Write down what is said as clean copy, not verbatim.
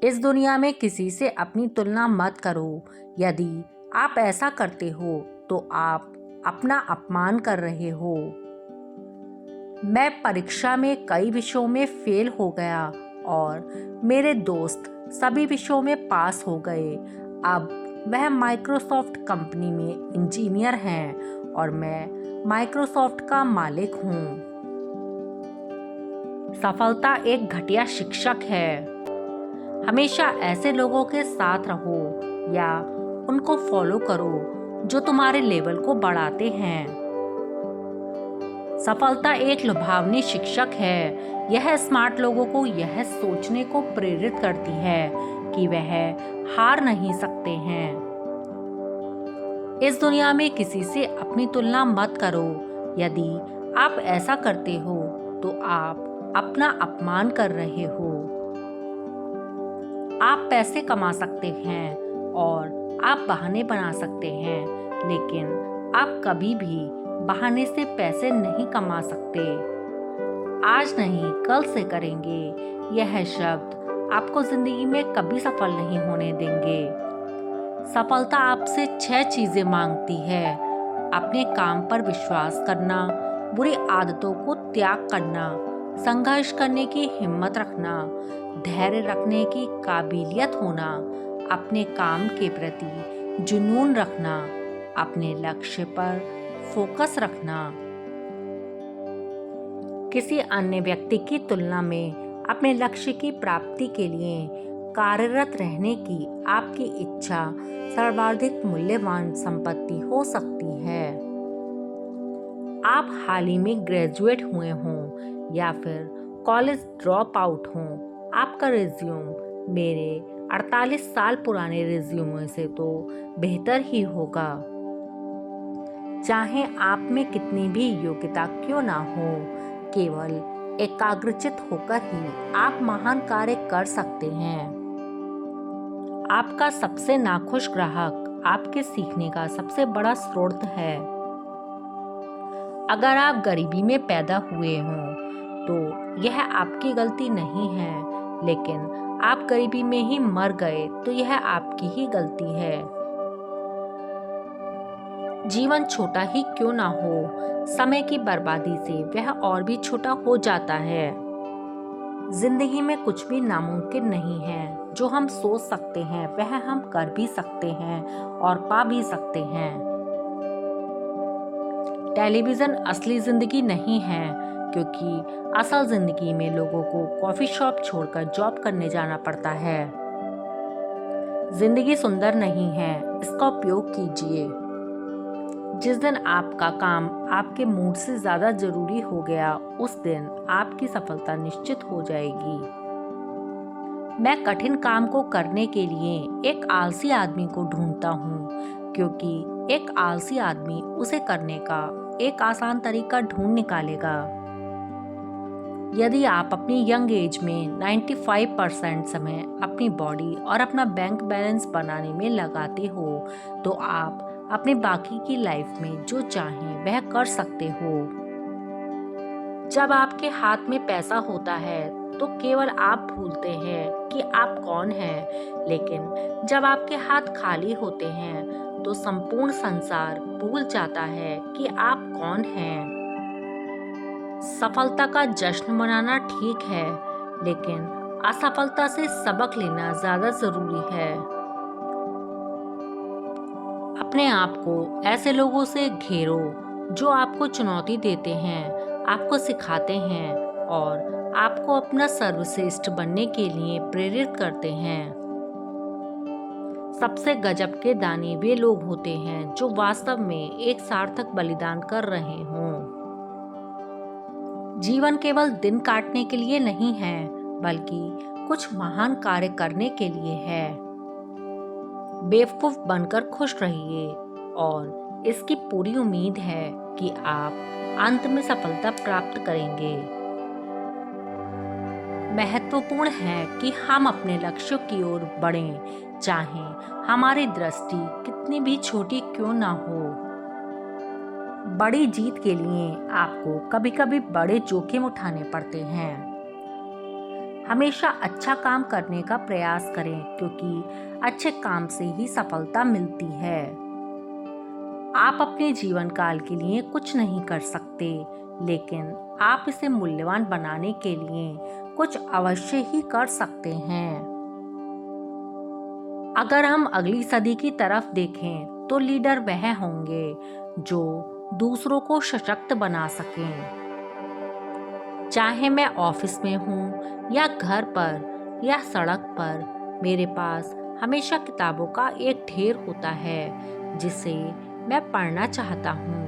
इस दुनिया में किसी से अपनी तुलना मत करो। यदि आप ऐसा करते हो तो आप अपना अपमान कर रहे हो। मैं परीक्षा में कई विषयों में फेल हो गया और मेरे दोस्त सभी विषयों में पास हो गए। अब वह माइक्रोसॉफ्ट कंपनी में इंजीनियर हैं और मैं माइक्रोसॉफ्ट का मालिक हूँ। सफलता एक घटिया शिक्षक है। हमेशा ऐसे लोगों के साथ रहो या उनको फॉलो करो जो तुम्हारे लेवल को बढ़ाते हैं। सफलता एक लुभावनी शिक्षक है। यह स्मार्ट लोगों को यह सोचने को प्रेरित करती है कि वह हार नहीं सकते हैं। इस दुनिया में किसी से अपनी तुलना मत करो। यदि आप ऐसा करते हो तो आप अपना अपमान कर रहे हो। आप पैसे कमा सकते हैं और आप बहाने बना सकते हैं, लेकिन आप कभी भी बहाने से पैसे नहीं कमा सकते। आज नहीं, कल से करेंगे, यह शब्द आपको जिंदगी में कभी सफल नहीं होने देंगे। सफलता आपसे 6 चीजें मांगती है: अपने काम पर विश्वास करना, बुरी आदतों को त्याग करना, संघर्ष करने की हिम्मत रखना, धैर्य रखने की काबिलियत होना, अपने काम के प्रति जुनून रखना, अपने लक्ष्य पर फोकस रखना। किसी अन्य व्यक्ति की तुलना में अपने लक्ष्य की प्राप्ति के लिए कार्यरत रहने की आपकी इच्छा सर्वाधिक मूल्यवान संपत्ति हो सकती है। आप हाल ही में ग्रेजुएट हुए हों या फिर कॉलेज ड्रॉप आउट हों, आपका रिज्यूम मेरे 48 साल पुराने रिज्यूमे से तो बेहतर ही होगा। चाहे आप में कितनी भी योग्यता क्यों ना हो, केवल एकाग्रचित होकर ही आप महान कार्य कर सकते हैं। आपका सबसे नाखुश ग्राहक आपके सीखने का सबसे बड़ा स्रोत है। अगर आप गरीबी में पैदा हुए हों तो यह आपकी गलती नहीं है, लेकिन आप गरीबी में ही मर गए तो यह आपकी ही गलती है। जीवन छोटा ही क्यों ना हो, समय की बर्बादी से वह और भी छोटा हो जाता है। जिंदगी में कुछ भी नामुमकिन नहीं है। जो हम सोच सकते हैं वह हम कर भी सकते हैं और पा भी सकते हैं। टेलीविजन असली जिंदगी नहीं है, क्योंकि असल जिंदगी में लोगों को कॉफी शॉप छोड़कर जॉब करने जाना पड़ता है। जिंदगी सुंदर नहीं है, इसका उपयोग कीजिए। जिस दिन आपका काम आपके मूड से ज्यादा जरूरी हो गया, उस दिन आपकी सफलता निश्चित हो जाएगी। मैं कठिन काम को करने के लिए एक आलसी आदमी को ढूंढता हूँ, क्योंकि एक आलसी आदमी उसे करने का एक आसान तरीका ढूंढ निकालेगा। यदि आप अपनी यंग एज में 95% समय अपनी बॉडी और अपना बैंक बैलेंस बनाने में लगाते हो, तो आप अपने बाकी की लाइफ में जो चाहें वह कर सकते हो। जब आपके हाथ में पैसा होता है तो केवल आप भूलते हैं कि आप कौन हैं, लेकिन जब आपके हाथ खाली होते हैं तो संपूर्ण संसार भूल जाता है कि आप कौन हैं। सफलता का जश्न मनाना ठीक है, लेकिन असफलता से सबक लेना ज्यादा जरूरी है। अपने आप को ऐसे लोगों से घेरो जो आपको चुनौती देते हैं, आपको सिखाते हैं और आपको अपना सर्वश्रेष्ठ बनने के लिए प्रेरित करते हैं। सबसे गजब के दानी वे लोग होते हैं जो वास्तव में एक सार्थक बलिदान कर रहे हों। जीवन केवल दिन काटने के लिए नहीं है, बल्कि कुछ महान कार्य करने के लिए है। बेवकूफ बनकर खुश रहिए और इसकी पूरी उम्मीद है कि आप अंत में सफलता प्राप्त करेंगे। महत्वपूर्ण है कि हम अपने लक्ष्यों की ओर बढ़ें, चाहे हमारी दृष्टि कितनी भी छोटी क्यों ना हो। बड़ी जीत के लिए आपको कभी कभी बड़े जोखिम उठाने पड़ते हैं। हमेशा अच्छा काम करने का प्रयास करें, क्योंकि अच्छे काम से ही सफलता मिलती है। आप अपने जीवन काल के लिए कुछ नहीं कर सकते, लेकिन आप इसे मूल्यवान बनाने के लिए कुछ अवश्य ही कर सकते हैं। अगर हम अगली सदी की तरफ देखें तो लीडर वह होंगे जो दूसरों को सशक्त बना सकें। चाहे मैं ऑफिस में हूँ या घर पर या सड़क पर, मेरे पास हमेशा किताबों का एक ढेर होता है जिसे मैं पढ़ना चाहता हूँ।